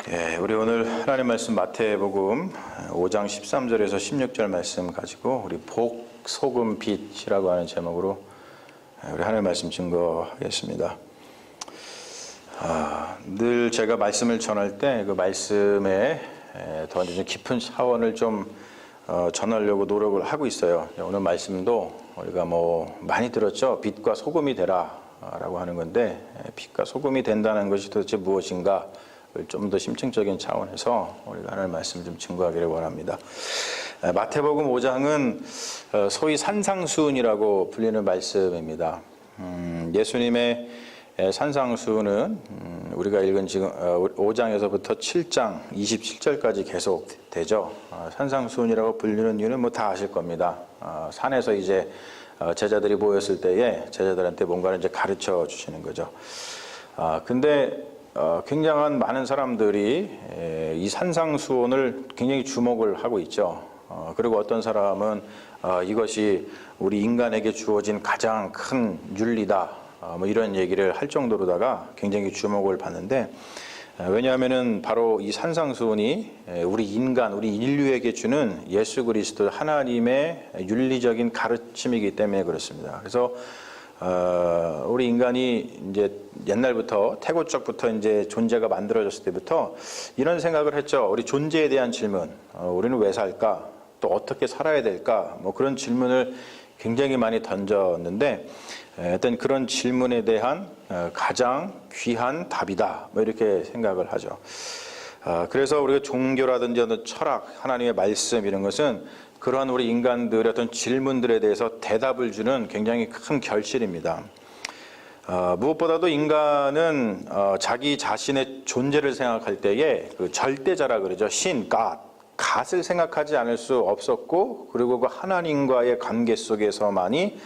우리 오늘 하나님 말씀 마태복음 5장 13절에서 16절 말씀 가지고 우리 복, 소금, 빛이라고 하는 제목으로 우리 하나님 말씀 증거하겠습니다. 늘 제가 말씀을 전할 때 그 말씀에 더 깊은 차원을 좀 전하려고 노력을 하고 있어요. 오늘 말씀도 우리가 많이 들었죠. 빛과 소금이 되라 라고 하는 건데, 빛과 소금이 된다는 것이 도대체 무엇인가 좀 더 심층적인 차원에서 우리가 하나님 말씀 좀 증거하기를 원합니다. 마태복음 5장은 소위 산상수훈이라고 불리는 말씀입니다. 예수님의 산상수훈은 우리가 읽은 지금 5장에서부터 7장 27절까지 계속 되죠. 산상수훈이라고 불리는 이유는 다 아실 겁니다. 산에서 이제 제자들이 모였을 때에 제자들한테 뭔가를 이제 가르쳐 주시는 거죠. 근데 굉장한 많은 사람들이 이 산상수훈을 굉장히 주목을 하고 있죠. 그리고 어떤 사람은 이것이 우리 인간에게 주어진 가장 큰 윤리다, 이런 얘기를 할 정도로다가 굉장히 주목을 받는데, 왜냐하면은 바로 이 산상수훈이 우리 인간, 우리 인류에게 주는 예수 그리스도 하나님의 윤리적인 가르침이기 때문에 그렇습니다. 그래서 우리 인간이 이제 옛날부터 태고적부터 이제 존재가 만들어졌을 때부터 이런 생각을 했죠. 우리 존재에 대한 질문, 우리는 왜 살까? 또 어떻게 살아야 될까? 그런 질문을 굉장히 많이 던졌는데, 어떤 그런 질문에 대한 가장 귀한 답이다, 이렇게 생각을 하죠. 그래서 우리가 종교라든지 어떤 철학, 하나님의 말씀 이런 것은 그러한 우리 인간들의 어떤 질문들에 대해서 대답을 주는 굉장히 큰 결실입니다. 무엇보다도 인간은 자기 자신의 존재를 생각할 때에 그 절대자라 그러죠. 신, 갓을 생각하지 않을 수 없었고, 그리고 그 하나님과의 관계 속에서만이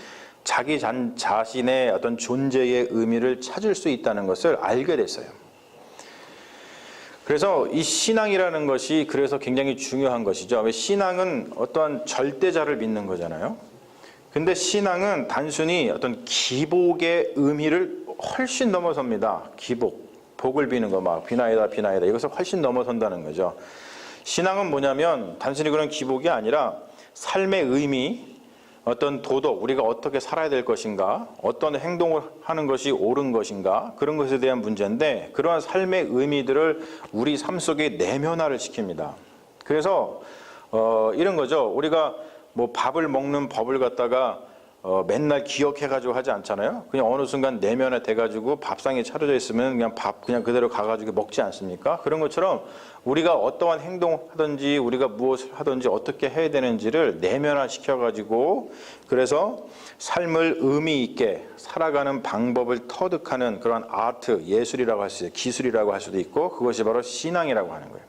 자기 자신의 어떤 존재의 의미를 찾을 수 있다는 것을 알게 됐어요. 그래서 이 신앙이라는 것이 그래서 굉장히 중요한 것이죠. 왜 신앙은 어떠한 절대자를 믿는 거잖아요. 근데 신앙은 단순히 어떤 기복의 의미를 훨씬 넘어섭니다. 기복, 복을 비는 거 비나이다 이것을 훨씬 넘어선다는 거죠. 신앙은 뭐냐면 단순히 그런 기복이 아니라 삶의 의미, 어떤 도덕, 우리가 어떻게 살아야 될 것인가, 어떤 행동을 하는 것이 옳은 것인가, 그런 것에 대한 문제인데, 그러한 삶의 의미들을 우리 삶 속에 내면화를 시킵니다. 그래서 이런 거죠. 우리가 밥을 먹는 법을 갖다가 맨날 기억해가지고 하지 않잖아요. 그냥 어느 순간 내면화 돼가지고 밥상에 차려져 있으면 그냥 밥 그냥 그대로 가가지고 먹지 않습니까? 그런 것처럼 우리가 어떠한 행동을 하든지 우리가 무엇을 하든지 어떻게 해야 되는지를 내면화 시켜가지고, 그래서 삶을 의미 있게 살아가는 방법을 터득하는 그런 아트, 예술이라고 할 수 있어요. 기술이라고 할 수도 있고, 그것이 바로 신앙이라고 하는 거예요.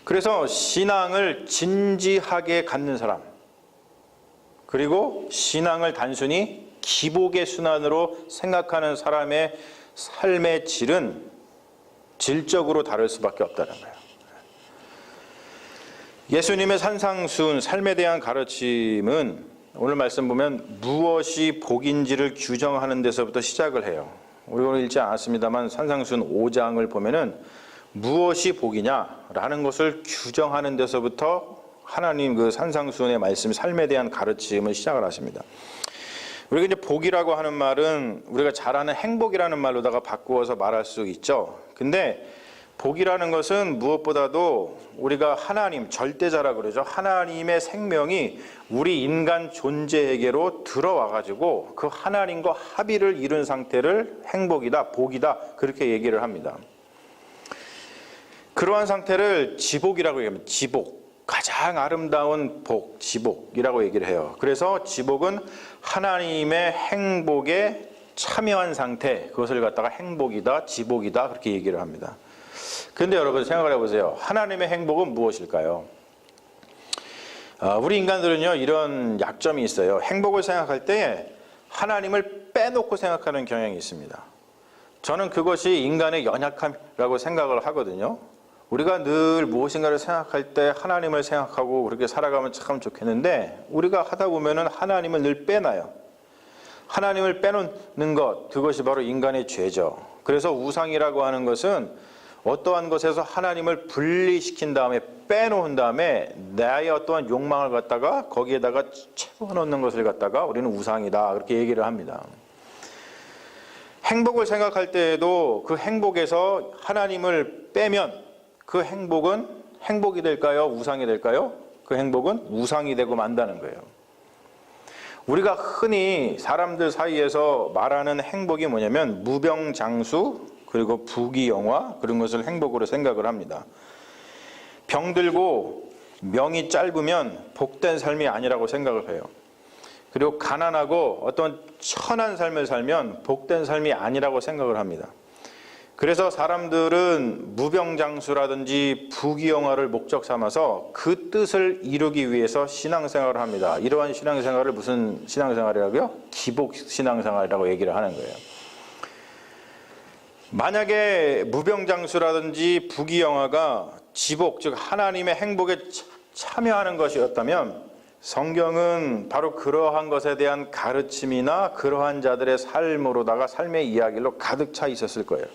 그래서 신앙을 진지하게 갖는 사람, 그리고 신앙을 단순히 기복의 순환으로 생각하는 사람의 삶의 질은 질적으로 다를 수밖에 없다는 거예요. 예수님의 산상수훈, 삶에 대한 가르침은 오늘 말씀 보면 무엇이 복인지를 규정하는 데서부터 시작을 해요. 우리 오늘 읽지 않았습니다만 산상수훈 5장을 보면은 무엇이 복이냐라는 것을 규정하는 데서부터 하나님 그 산상수훈의 말씀, 삶에 대한 가르침을 시작을 하십니다. 우리가 이제 복이라고 하는 말은 우리가 잘 아는 행복이라는 말로다가 바꾸어서 말할 수 있죠. 근데 복이라는 것은 무엇보다도 우리가 하나님, 절대자라 그러죠. 하나님의 생명이 우리 인간 존재에게로 들어와가지고 그 하나님과 합의를 이룬 상태를 행복이다, 복이다, 그렇게 얘기를 합니다. 그러한 상태를 지복이라고 얘기합니다. 지복. 가장 아름다운 복, 지복이라고 얘기를 해요. 그래서 지복은 하나님의 행복에 참여한 상태, 그것을 갖다가 행복이다, 지복이다, 그렇게 얘기를 합니다. 그런데 여러분 생각을 해보세요. 하나님의 행복은 무엇일까요? 우리 인간들은요, 이런 약점이 있어요. 행복을 생각할 때 하나님을 빼놓고 생각하는 경향이 있습니다. 저는 그것이 인간의 연약함이라고 생각을 하거든요. 우리가 늘 무엇인가를 생각할 때 하나님을 생각하고 그렇게 살아가면 참 좋겠는데, 우리가 하다 보면은 하나님을 늘 빼놔요. 하나님을 빼놓는 것, 그것이 바로 인간의 죄죠. 그래서 우상이라고 하는 것은 어떠한 것에서 하나님을 분리시킨 다음에 빼놓은 다음에 나의 어떠한 욕망을 갖다가 거기에다가 채워넣는 것을 갖다가 우리는 우상이다 그렇게 얘기를 합니다. 행복을 생각할 때에도 그 행복에서 하나님을 빼면 그 행복은 행복이 될까요? 우상이 될까요? 그 행복은 우상이 되고 만다는 거예요. 우리가 흔히 사람들 사이에서 말하는 행복이 뭐냐면 무병장수 그리고 부귀영화 그런 것을 행복으로 생각을 합니다. 병들고 명이 짧으면 복된 삶이 아니라고 생각을 해요. 그리고 가난하고 어떤 천한 삶을 살면 복된 삶이 아니라고 생각을 합니다. 그래서 사람들은 무병장수라든지 부귀영화를 목적 삼아서 그 뜻을 이루기 위해서 신앙생활을 합니다. 이러한 신앙생활을 무슨 신앙생활이라고요? 기복 신앙생활이라고 얘기를 하는 거예요. 만약에 무병장수라든지 부귀영화가 지복, 즉 하나님의 행복에 참여하는 것이었다면 성경은 바로 그러한 것에 대한 가르침이나 그러한 자들의 삶으로다가 삶의 이야기로 가득 차 있었을 거예요.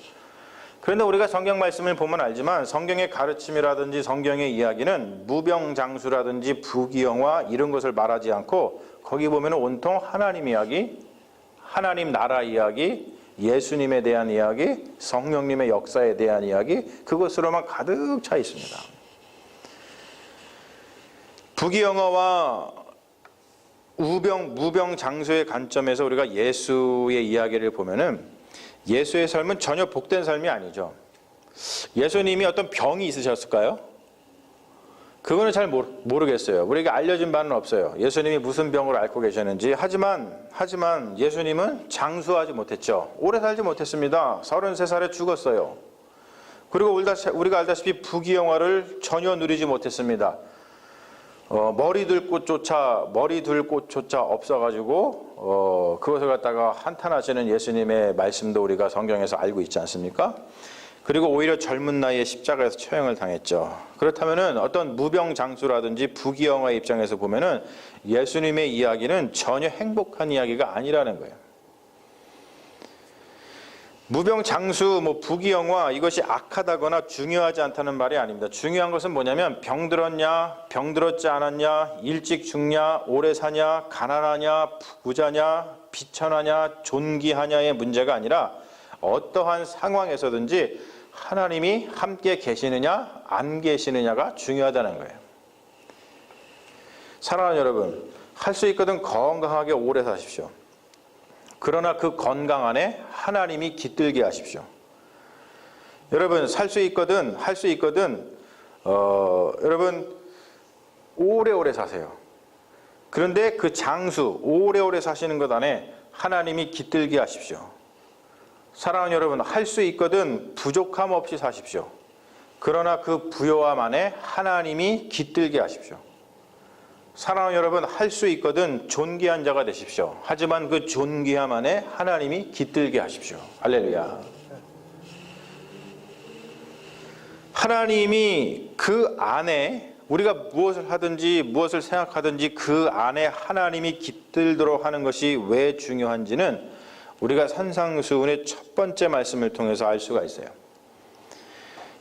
그런데 우리가 성경 말씀을 보면 알지만 성경의 가르침이라든지 성경의 이야기는 무병장수라든지 부귀영화 이런 것을 말하지 않고 거기 보면 온통 하나님 이야기, 하나님 나라 이야기, 예수님에 대한 이야기, 성령님의 역사에 대한 이야기 그것으로만 가득 차 있습니다. 부귀영화와 무병장수의 관점에서 우리가 예수의 이야기를 보면은 예수의 삶은 전혀 복된 삶이 아니죠. 예수님이 어떤 병이 있으셨을까요? 그거는 잘 모르겠어요. 우리에게 알려진 바는 없어요. 예수님이 무슨 병을 앓고 계셨는지. 하지만 예수님은 장수하지 못했죠. 오래 살지 못했습니다. 33살에 죽었어요. 그리고 우리가 알다시피 부귀영화를 전혀 누리지 못했습니다. 머리 둘 곳조차 없어가지고 그것을 갖다가 한탄하시는 예수님의 말씀도 우리가 성경에서 알고 있지 않습니까? 그리고 오히려 젊은 나이에 십자가에서 처형을 당했죠. 그렇다면은 어떤 무병장수라든지 부귀영화의 입장에서 보면은 예수님의 이야기는 전혀 행복한 이야기가 아니라는 거예요. 무병장수, 부귀영화 이것이 악하다거나 중요하지 않다는 말이 아닙니다. 중요한 것은 뭐냐면 병들었냐, 병들었지 않았냐, 일찍 죽냐, 오래 사냐, 가난하냐, 부자냐, 비천하냐, 존귀하냐의 문제가 아니라 어떠한 상황에서든지 하나님이 함께 계시느냐, 안 계시느냐가 중요하다는 거예요. 사랑하는 여러분, 할 수 있거든 건강하게 오래 사십시오. 그러나 그 건강 안에 하나님이 깃들게 하십시오. 여러분 할 수 있거든 여러분 오래오래 사세요. 그런데 그 장수 오래오래 사시는 것 안에 하나님이 깃들게 하십시오. 사랑하는 여러분 할 수 있거든 부족함 없이 사십시오. 그러나 그 부요함 안에 하나님이 깃들게 하십시오. 사랑하는 여러분 할 수 있거든 존귀한 자가 되십시오. 하지만 그 존귀함 안에 하나님이 깃들게 하십시오. 할렐루야. 하나님이 그 안에 우리가 무엇을 하든지 무엇을 생각하든지 그 안에 하나님이 깃들도록 하는 것이 왜 중요한지는 우리가 산상수훈의 첫 번째 말씀을 통해서 알 수가 있어요.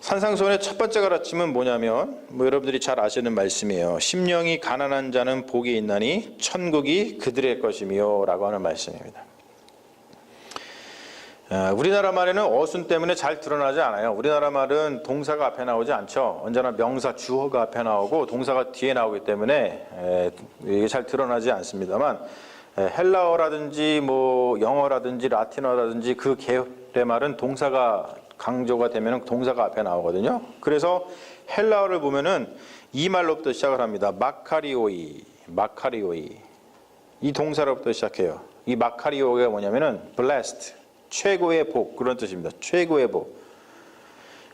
산상수훈의 첫 번째 가르침은 뭐냐면 여러분들이 잘 아시는 말씀이에요. 심령이 가난한 자는 복이 있나니 천국이 그들의 것이며 라고 하는 말씀입니다. 우리나라 말에는 어순 때문에 잘 드러나지 않아요. 우리나라 말은 동사가 앞에 나오지 않죠. 언제나 명사 주어가 앞에 나오고 동사가 뒤에 나오기 때문에 이게 잘 드러나지 않습니다만 헬라어라든지 영어라든지 라틴어라든지 그 계열의 말은 동사가 강조가 되면 동사가 앞에 나오거든요. 그래서 헬라어를 보면은 이 말로부터 시작을 합니다. 마카리오이. 이 동사로부터 시작해요. 이 마카리오가 뭐냐면은 blessed, 최고의 복 그런 뜻입니다. 최고의 복.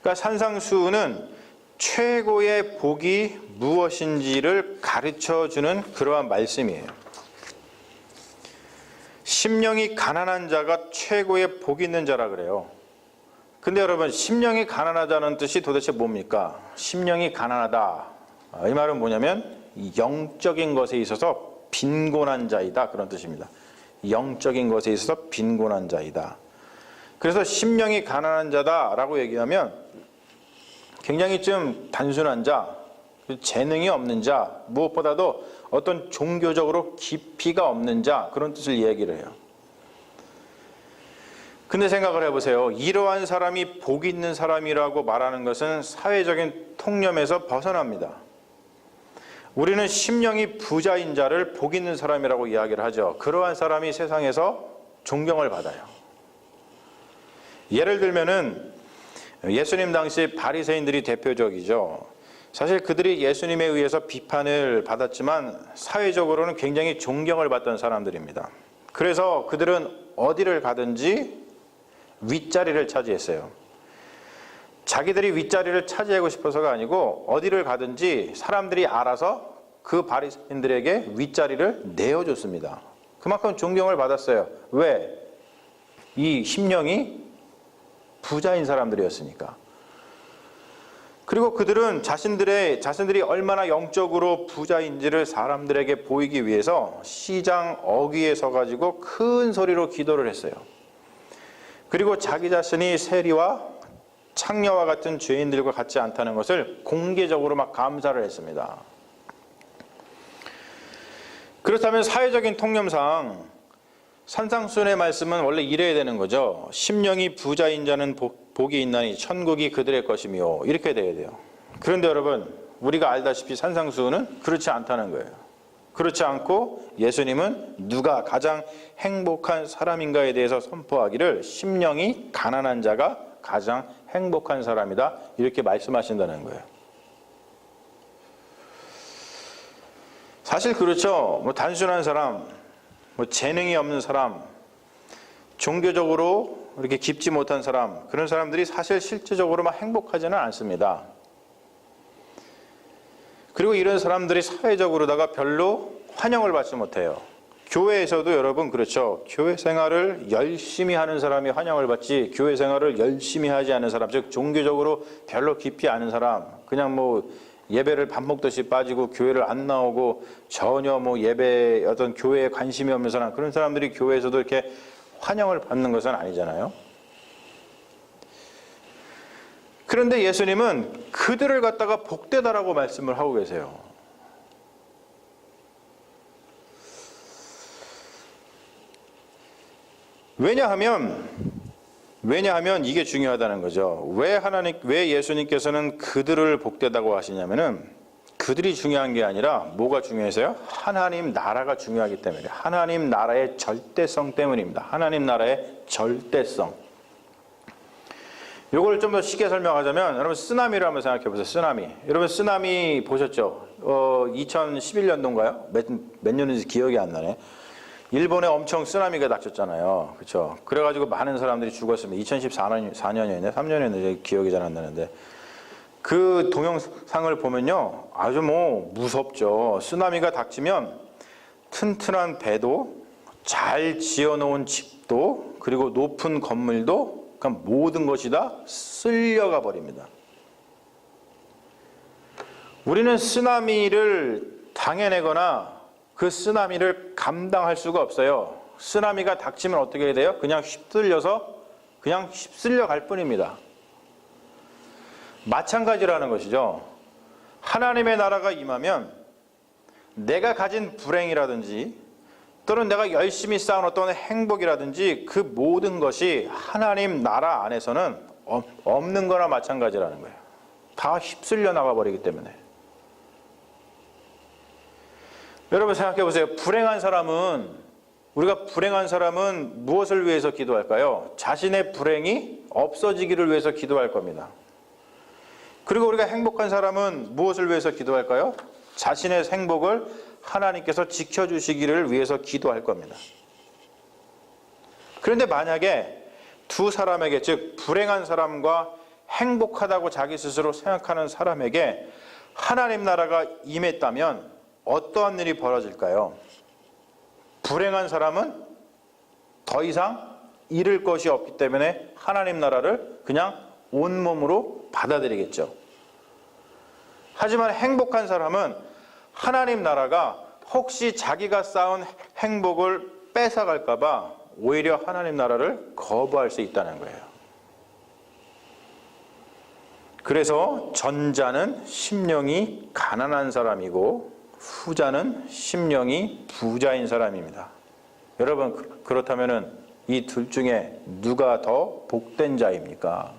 그러니까 산상수훈은 최고의 복이 무엇인지를 가르쳐주는 그러한 말씀이에요. 심령이 가난한 자가 최고의 복 있는 자라 그래요. 근데 여러분 심령이 가난하다는 뜻이 도대체 뭡니까? 심령이 가난하다. 이 말은 뭐냐면 영적인 것에 있어서 빈곤한 자이다 그런 뜻입니다. 영적인 것에 있어서 빈곤한 자이다. 그래서 심령이 가난한 자다라고 얘기하면 굉장히 좀 단순한 자, 재능이 없는 자, 무엇보다도 어떤 종교적으로 깊이가 없는 자, 그런 뜻을 얘기를 해요. 근데 생각을 해보세요. 이러한 사람이 복 있는 사람이라고 말하는 것은 사회적인 통념에서 벗어납니다. 우리는 심령이 부자인 자를 복 있는 사람이라고 이야기를 하죠. 그러한 사람이 세상에서 존경을 받아요. 예를 들면은 예수님 당시 바리새인들이 대표적이죠. 사실 그들이 예수님에 의해서 비판을 받았지만 사회적으로는 굉장히 존경을 받던 사람들입니다. 그래서 그들은 어디를 가든지 윗자리를 차지했어요. 자기들이 윗자리를 차지하고 싶어서가 아니고 어디를 가든지 사람들이 알아서 그 바리새인들에게 윗자리를 내어줬습니다. 그만큼 존경을 받았어요. 왜? 이 심령이 부자인 사람들이었으니까. 그리고 그들은 자신들이 얼마나 영적으로 부자인지를 사람들에게 보이기 위해서 시장 어귀에 서가지고 큰 소리로 기도를 했어요. 그리고 자기 자신이 세리와 창녀와 같은 죄인들과 같지 않다는 것을 공개적으로 막 감사를 했습니다. 그렇다면 사회적인 통념상 산상수훈의 말씀은 원래 이래야 되는 거죠. 심령이 부자인 자는 복이 있나니 천국이 그들의 것이며, 이렇게 돼야 돼요. 그런데 여러분, 우리가 알다시피 산상수훈은 그렇지 않다는 거예요. 그렇지 않고 예수님은 누가 가장 행복한 사람인가에 대해서 선포하기를 심령이 가난한 자가 가장 행복한 사람이다, 이렇게 말씀하신다는 거예요. 사실 그렇죠. 단순한 사람, 재능이 없는 사람, 종교적으로 이렇게 깊지 못한 사람, 그런 사람들이 사실 실제적으로 막 행복하지는 않습니다. 그리고 이런 사람들이 사회적으로다가 별로 환영을 받지 못해요. 교회에서도 여러분 그렇죠. 교회 생활을 열심히 하는 사람이 환영을 받지, 교회 생활을 열심히 하지 않은 사람, 즉 종교적으로 별로 깊이 않은 사람, 그냥 예배를 밥 먹듯이 빠지고 교회를 안 나오고 전혀 예배 어떤 교회에 관심이 없는 사람, 그런 사람들이 교회에서도 이렇게 환영을 받는 것은 아니잖아요. 그런데 예수님은 그들을 갖다가 복되다라고 말씀을 하고 계세요. 왜냐하면 이게 중요하다는 거죠. 왜 예수님께서는 그들을 복되다고 하시냐면은 그들이 중요한 게 아니라 뭐가 중요해서요? 하나님 나라가 중요하기 때문에, 하나님 나라의 절대성 때문입니다. 하나님 나라의 절대성. 이걸 좀 더 쉽게 설명하자면, 여러분 쓰나미를 한번 생각해 보세요. 쓰나미. 여러분 쓰나미 보셨죠? 2011년도인가요? 몇 년인지 기억이 안 나네. 일본에 엄청 쓰나미가 닥쳤잖아요. 그렇죠? 그래가지고 많은 사람들이 죽었습니다. 2014년이었네, 3년이었는데 기억이 잘 안 나는데, 그 동영상을 보면요, 아주 무섭죠. 쓰나미가 닥치면 튼튼한 배도, 잘 지어놓은 집도, 그리고 높은 건물도, 그러니까 모든 것이 다 쓸려가 버립니다. 우리는 쓰나미를 당해내거나 그 쓰나미를 감당할 수가 없어요. 쓰나미가 닥치면 어떻게 해야 돼요? 그냥 휩쓸려 갈 뿐입니다. 마찬가지라는 것이죠. 하나님의 나라가 임하면 내가 가진 불행이라든지 또는 내가 열심히 쌓은 어떤 행복이라든지 그 모든 것이 하나님 나라 안에서는 없는 거나 마찬가지라는 거예요. 다 휩쓸려 나가버리기 때문에. 여러분 생각해 보세요. 우리가 불행한 사람은 무엇을 위해서 기도할까요? 자신의 불행이 없어지기를 위해서 기도할 겁니다. 그리고 우리가 행복한 사람은 무엇을 위해서 기도할까요? 자신의 행복을 하나님께서 지켜주시기를 위해서 기도할 겁니다. 그런데 만약에 두 사람에게, 즉 불행한 사람과 행복하다고 자기 스스로 생각하는 사람에게 하나님 나라가 임했다면 어떠한 일이 벌어질까요? 불행한 사람은 더 이상 잃을 것이 없기 때문에 하나님 나라를 그냥 온몸으로 받아들이겠죠. 하지만 행복한 사람은 하나님 나라가 혹시 자기가 쌓은 행복을 뺏어갈까 봐 오히려 하나님 나라를 거부할 수 있다는 거예요. 그래서 전자는 심령이 가난한 사람이고 후자는 심령이 부자인 사람입니다. 여러분, 그렇다면 이 둘 중에 누가 더 복된 자입니까?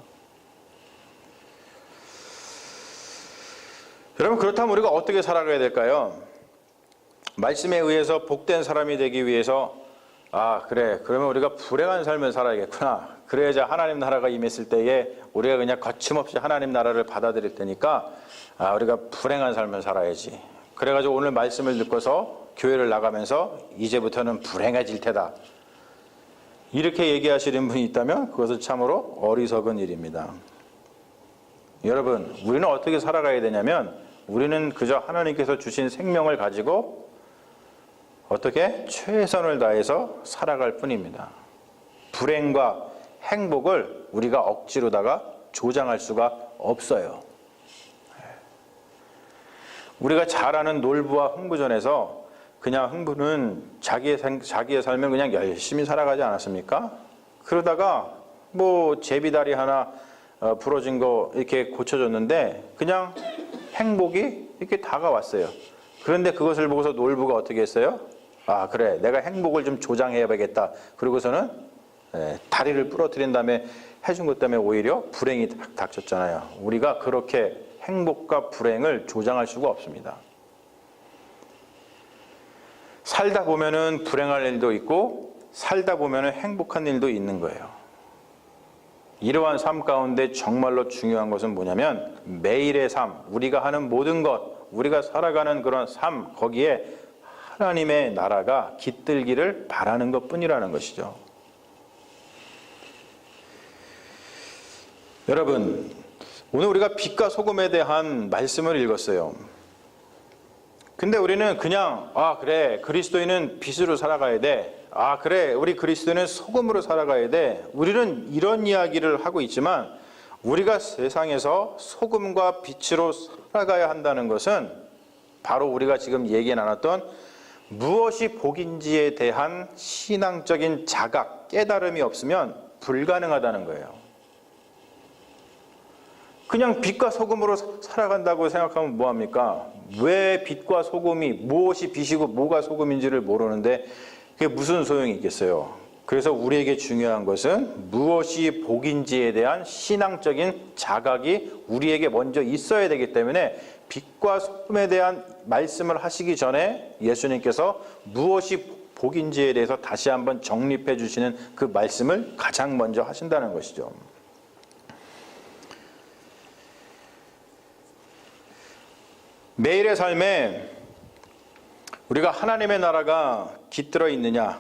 여러분, 그렇다면 우리가 어떻게 살아가야 될까요? 말씀에 의해서 복된 사람이 되기 위해서 그래, 그러면 우리가 불행한 삶을 살아야겠구나. 그래야지 하나님 나라가 임했을 때에 우리가 그냥 거침없이 하나님 나라를 받아들일 테니까 우리가 불행한 삶을 살아야지. 그래가지고 오늘 말씀을 듣고서 교회를 나가면서 이제부터는 불행해질 테다. 이렇게 얘기하시는 분이 있다면 그것은 참으로 어리석은 일입니다. 여러분, 우리는 어떻게 살아가야 되냐면 우리는 그저 하나님께서 주신 생명을 가지고 어떻게 최선을 다해서 살아갈 뿐입니다. 불행과 행복을 우리가 억지로다가 조장할 수가 없어요. 우리가 잘 아는 놀부와 흥부전에서 그냥 흥부는 자기의 삶을 그냥 열심히 살아가지 않았습니까? 그러다가 뭐 제비다리 하나 부러진 거 이렇게 고쳐줬는데 그냥 행복이 이렇게 다가왔어요. 그런데 그것을 보고서 놀부가 어떻게 했어요? 그래, 내가 행복을 좀 조장해야겠다. 그러고서는 다리를 부러뜨린 다음에 해준 것 때문에 오히려 불행이 닥쳤잖아요. 우리가 그렇게 행복과 불행을 조장할 수가 없습니다. 살다 보면은 불행할 일도 있고 살다 보면은 행복한 일도 있는 거예요. 이러한 삶 가운데 정말로 중요한 것은 뭐냐면 매일의 삶, 우리가 하는 모든 것, 우리가 살아가는 그런 삶, 거기에 하나님의 나라가 깃들기를 바라는 것뿐이라는 것이죠. 여러분, 오늘 우리가 빛과 소금에 대한 말씀을 읽었어요. 근데 우리는 그냥 그래, 그리스도인은 빛으로 살아가야 돼. 그래, 우리 그리스도인은 소금으로 살아가야 돼. 우리는 이런 이야기를 하고 있지만 우리가 세상에서 소금과 빛으로 살아가야 한다는 것은 바로 우리가 지금 얘기 나눴던 무엇이 복인지에 대한 신앙적인 자각, 깨달음이 없으면 불가능하다는 거예요. 그냥 빛과 소금으로 살아간다고 생각하면 뭐합니까? 왜 빛과 소금이, 무엇이 빛이고 뭐가 소금인지를 모르는데 그게 무슨 소용이 있겠어요? 그래서 우리에게 중요한 것은 무엇이 복인지에 대한 신앙적인 자각이 우리에게 먼저 있어야 되기 때문에 빛과 소금에 대한 말씀을 하시기 전에 예수님께서 무엇이 복인지에 대해서 다시 한번 정립해 주시는 그 말씀을 가장 먼저 하신다는 것이죠. 매일의 삶에 우리가 하나님의 나라가 깃들어 있느냐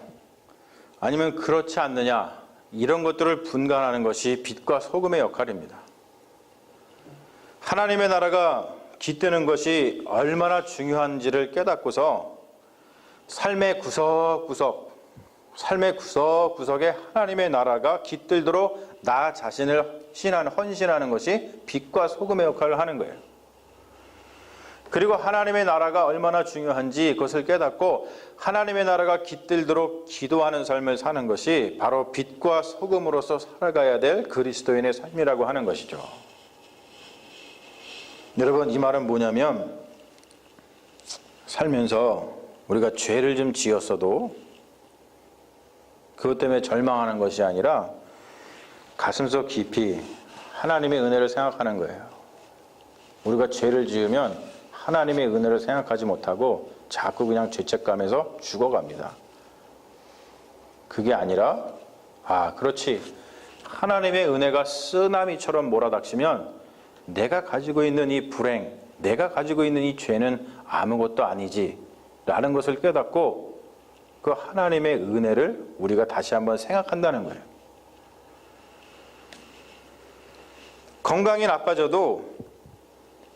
아니면 그렇지 않느냐 이런 것들을 분간하는 것이 빛과 소금의 역할입니다. 하나님의 나라가 깃드는 것이 얼마나 중요한지를 깨닫고서 삶의 구석구석에 하나님의 나라가 깃들도록 나 자신을 헌신하는 것이 빛과 소금의 역할을 하는 거예요. 그리고 하나님의 나라가 얼마나 중요한지 그것을 깨닫고 하나님의 나라가 깃들도록 기도하는 삶을 사는 것이 바로 빛과 소금으로서 살아가야 될 그리스도인의 삶이라고 하는 것이죠. 여러분, 이 말은 뭐냐면 살면서 우리가 죄를 좀 지었어도 그것 때문에 절망하는 것이 아니라 가슴속 깊이 하나님의 은혜를 생각하는 거예요. 우리가 죄를 지으면 하나님의 은혜를 생각하지 못하고 자꾸 그냥 죄책감에서 죽어갑니다. 그게 아니라 그렇지, 하나님의 은혜가 쓰나미처럼 몰아닥치면 내가 가지고 있는 이 불행, 내가 가지고 있는 이 죄는 아무것도 아니지 라는 것을 깨닫고 그 하나님의 은혜를 우리가 다시 한번 생각한다는 거예요. 건강이 나빠져도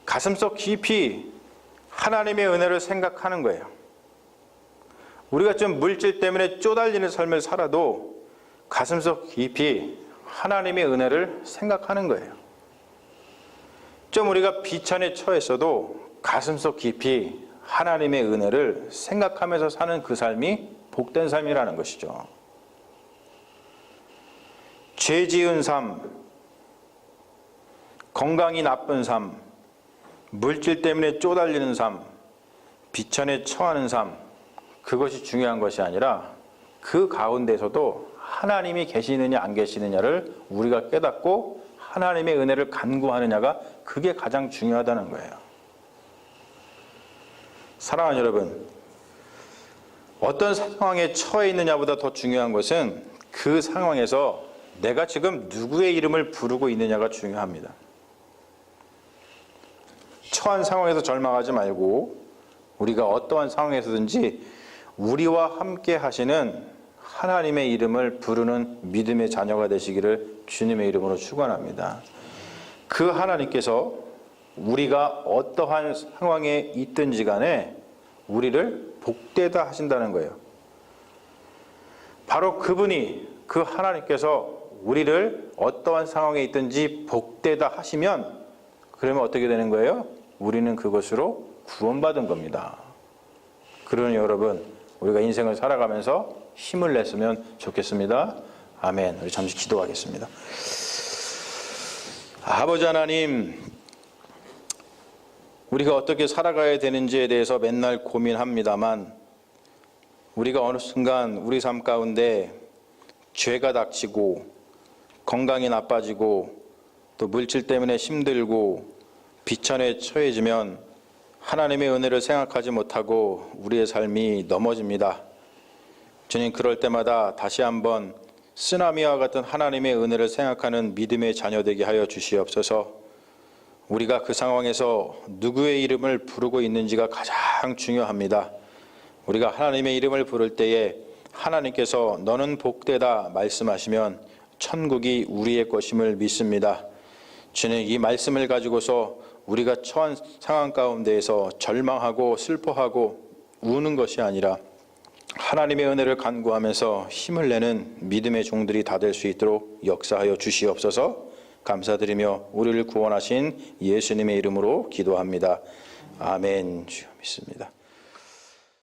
가슴속 깊이 하나님의 은혜를 생각하는 거예요. 우리가 좀 물질 때문에 쪼달리는 삶을 살아도 가슴속 깊이 하나님의 은혜를 생각하는 거예요. 좀 우리가 비천에 처했어도 가슴속 깊이 하나님의 은혜를 생각하면서 사는 그 삶이 복된 삶이라는 것이죠. 죄 지은 삶, 건강이 나쁜 삶, 물질 때문에 쪼달리는 삶, 비천에 처하는 삶, 그것이 중요한 것이 아니라 그 가운데서도 하나님이 계시느냐 안 계시느냐를 우리가 깨닫고 하나님의 은혜를 간구하느냐가 그게 가장 중요하다는 거예요. 사랑하는 여러분, 어떤 상황에 처해 있느냐보다 더 중요한 것은 그 상황에서 내가 지금 누구의 이름을 부르고 있느냐가 중요합니다. 처한 상황에서 절망하지 말고 우리가 어떠한 상황에서든지 우리와 함께 하시는 하나님의 이름을 부르는 믿음의 자녀가 되시기를 주님의 이름으로 축원합니다. 그 하나님께서 우리가 어떠한 상황에 있든지 간에 우리를 복되다 하신다는 거예요. 바로 그분이, 그 하나님께서 우리를 어떠한 상황에 있든지 복되다 하시면 그러면 어떻게 되는 거예요? 우리는 그것으로 구원받은 겁니다. 그러니 여러분, 우리가 인생을 살아가면서 힘을 냈으면 좋겠습니다. 아멘. 우리 잠시 기도하겠습니다. 아버지 하나님, 우리가 어떻게 살아가야 되는지에 대해서 맨날 고민합니다만 우리가 어느 순간 우리 삶 가운데 죄가 닥치고 건강이 나빠지고 또 물질 때문에 힘들고 비천에 처해지면 하나님의 은혜를 생각하지 못하고 우리의 삶이 넘어집니다. 주님, 그럴 때마다 다시 한번 쓰나미와 같은 하나님의 은혜를 생각하는 믿음의 자녀 되게 하여 주시옵소서. 우리가 그 상황에서 누구의 이름을 부르고 있는지가 가장 중요합니다. 우리가 하나님의 이름을 부를 때에 하나님께서 너는 복되다 말씀하시면 천국이 우리의 것임을 믿습니다. 주님, 이 말씀을 가지고서 우리가 처한 상황 가운데에서 절망하고 슬퍼하고 우는 것이 아니라 하나님의 은혜를 간구하면서 힘을 내는 믿음의 종들이 다 될 수 있도록 역사하여 주시옵소서. 감사드리며 우리를 구원하신 예수님의 이름으로 기도합니다. 아멘. 주여 믿습니다.